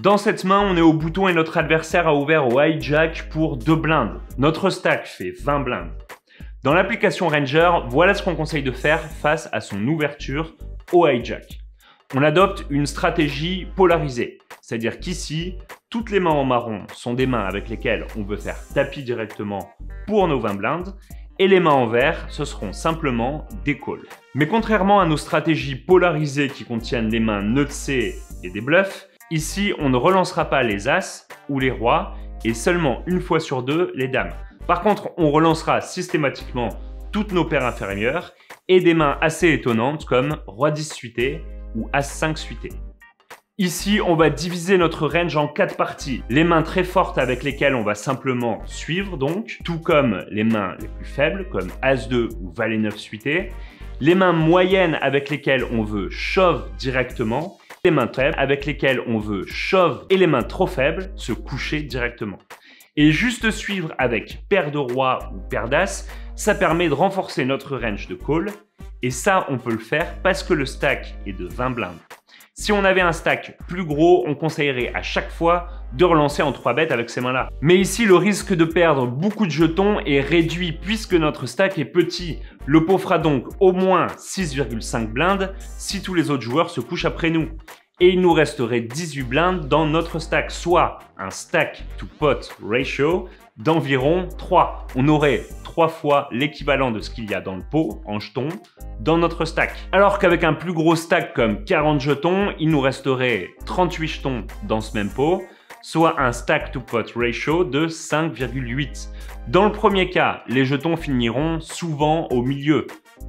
Dans cette main, on est au bouton et notre adversaire a ouvert au hijack pour 2 blindes. Notre stack fait 20 blindes. Dans l'application Ranger, voilà ce qu'on conseille de faire face à son ouverture au hijack. On adopte une stratégie polarisée, c'est-à-dire qu'ici, toutes les mains en marron sont des mains avec lesquelles on veut faire tapis directement pour nos 20 blindes, et les mains en vert, ce seront simplement des calls. Mais contrairement à nos stratégies polarisées qui contiennent les mains nutsées et des bluffs, ici, on ne relancera pas les as ou les rois, et seulement une fois sur 2, les dames. Par contre, on relancera systématiquement toutes nos paires inférieures et des mains assez étonnantes comme roi 10 suité ou as 5 suité. Ici, on va diviser notre range en 4 parties. Les mains très fortes avec lesquelles on va simplement suivre donc, tout comme les mains les plus faibles comme as 2 ou valet 9 suité. Les mains moyennes avec lesquelles on veut shove directement. Les mains faibles avec lesquelles on veut shove et les mains trop faibles se coucher directement. Et juste suivre avec paire de roi ou paire d'as, ça permet de renforcer notre range de call. Et ça, on peut le faire parce que le stack est de 20 blindes. Si on avait un stack plus gros, on conseillerait à chaque fois de relancer en 3 bêtes avec ces mains-là. Mais ici, le risque de perdre beaucoup de jetons est réduit puisque notre stack est petit. Le pot fera donc au moins 6,5 blindes si tous les autres joueurs se couchent après nous. Et il nous resterait 18 blindes dans notre stack, soit un stack to pot ratio d'environ 3. On aurait 3 fois l'équivalent de ce qu'il y a dans le pot en jetons dans notre stack. Alors qu'avec un plus gros stack comme 40 jetons, il nous resterait 38 jetons dans ce même pot, soit un stack to pot ratio de 5,8. Dans le premier cas, les jetons finiront souvent au milieu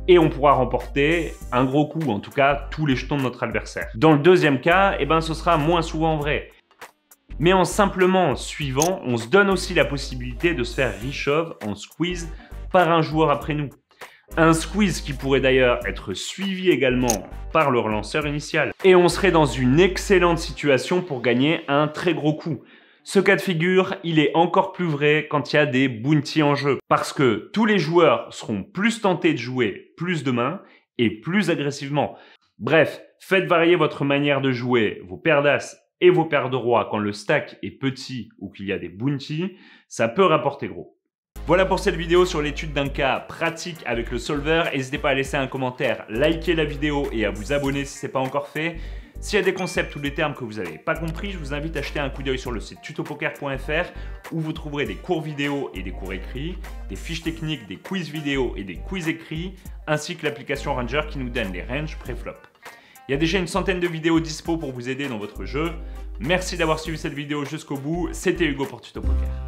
et on pourra remporter un gros coup, en tout cas tous les jetons de notre adversaire. Dans le deuxième cas, ce sera moins souvent vrai. Mais en simplement suivant, on se donne aussi la possibilité de se faire reshove en squeeze par un joueur après nous. Un squeeze qui pourrait d'ailleurs être suivi également par le relanceur initial. Et on serait dans une excellente situation pour gagner un très gros coup. Ce cas de figure, il est encore plus vrai quand il y a des bounties en jeu. Parce que tous les joueurs seront plus tentés de jouer plus de mains et plus agressivement. Bref, faites varier votre manière de jouer vos paires d'as et vos paires de rois quand le stack est petit ou qu'il y a des bounties, ça peut rapporter gros. Voilà pour cette vidéo sur l'étude d'un cas pratique avec le solver. N'hésitez pas à laisser un commentaire, liker la vidéo et à vous abonner si ce n'est pas encore fait. S'il y a des concepts ou des termes que vous n'avez pas compris, je vous invite à jeter un coup d'œil sur le site tutopoker.fr où vous trouverez des cours vidéo et des cours écrits, des fiches techniques, des quiz vidéo et des quiz écrits, ainsi que l'application Ranger qui nous donne les ranges pré-flop. Il y a déjà une centaine de vidéos dispo pour vous aider dans votre jeu. Merci d'avoir suivi cette vidéo jusqu'au bout. C'était Hugo pour Tuto Poker.